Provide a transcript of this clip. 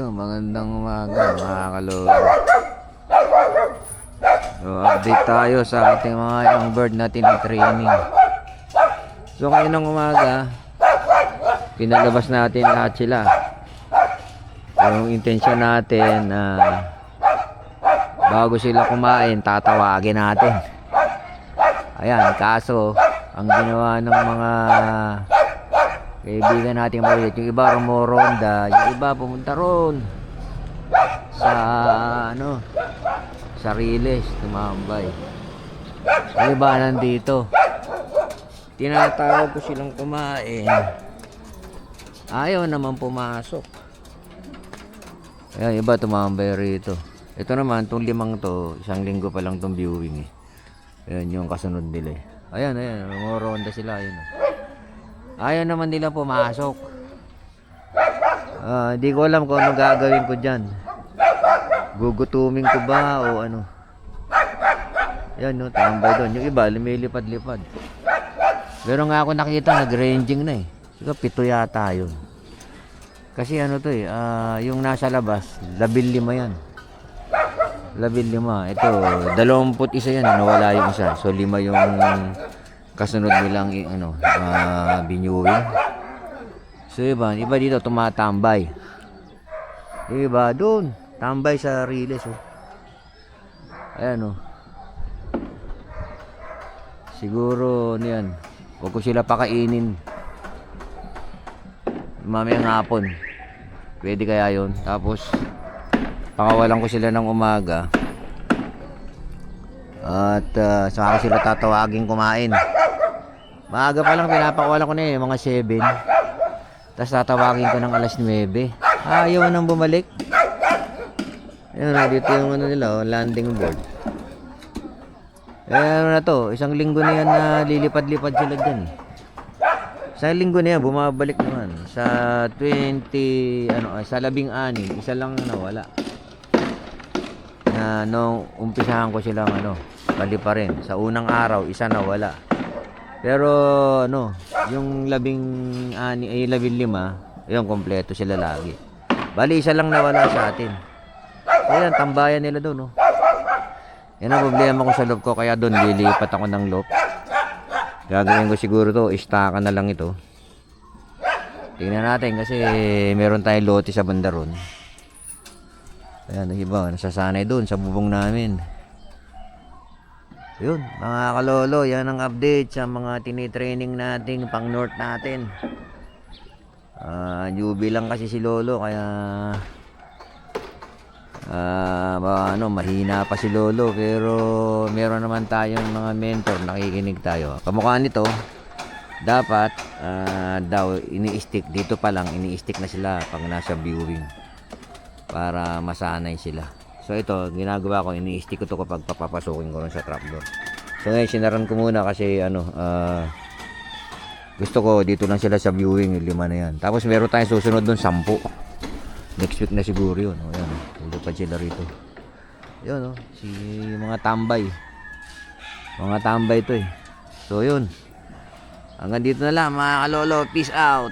Yun, magandang umaga mga kalolo. So, update tayo sa ating mga young bird na tinitraining. So, ngayon ng umaga, pinalabas natin lahat sila. Yung intensyon natin na bago sila kumain, tatawagin natin. Ayan, kaso, ang ginawa ng mga kaibigan natin maliit, yung iba rumoronda, yung iba pumunta ron sa sa Riles, tumambay. Yung iba nandito, tinatawag ko silang kumain, ayaw naman pumasok. Ayan, iba tumambay rito. Ito naman, itong limang to, isang linggo pa lang itong viewing eh. Ayan yung kasunod nila eh. Ayan, rumoronda sila, ayun. Ayaw naman nila pumasok. Hindi ko alam kung ano gagawin ko dyan. Gugutumin ko ba o ano. Yan no, tambay doon. Yung iba, lumilipad-lipad. Pero nga ako nakita, nag-ranging na eh. Siguro 7 yata yun. Kasi ano to eh, yung nasa labas, 15 yan. 15. Ito, 21 yan, nawala yung isa. So 5 yung kasunod nilang binyuwing. So iba dito tumatambay. Iba doon, tambay sa Riles oh. Ayan oh. Siguro niyan, huwag ko sila pakainin mamayang hapon. Pwede kaya yun. Tapos pakawalan ko sila ng umaga. At saka sila tatawagin kumain. Maaga pa lang pinapakawalan ko na eh, mga 7. Tapos tatawagin ko ng alas 9. Ayaw nang bumalik. Ayun na, dito yung ano nila, landing board. Ano na to, isang linggo na yan na lilipad-lipad sila dyan eh. Isang linggo na yan, bumabalik naman. Sa 16, sa 16, isa lang nawala. Na nung umpisahan ko silang pali pa rin. Sa unang araw, isa nawala. Pero yung 15, yung kompleto sila lagi. Bali isa lang nawala sa atin. Ayan, tambayan nila doon Yan ang problema ko sa loob ko, kaya doon lilipat ako ng loop. Gagawin ko siguro to, istaka na lang ito. Tingnan natin kasi meron tayong lote sa banda ron. Ayan, iba nasasanay doon sa bubong namin. Yun, mga kalolo, yan ang update sa mga tinitraining natin pang north natin. Newbie lang kasi si lolo, kaya mahina pa si lolo, pero meron naman tayong mga mentor, nakikinig tayo. Kamukha nito, dapat daw ini-stick dito pa lang, ini-stick na sila pag nasa viewing para masanay sila. So ito, ginagawa ko, ini-stick ko to kapag papapasukin ko rin sa trapdoor. So ngayon, sinaran ko muna kasi gusto ko dito lang sila sa viewing, 5 na yan. Tapos meron tayong susunod dun, 10. Next week na siguro yun. Ayan, lupad sila rito. Yun mga tambay. Mga tambay to eh. So yun. Hanggang dito na lang mga kalolo. Peace out.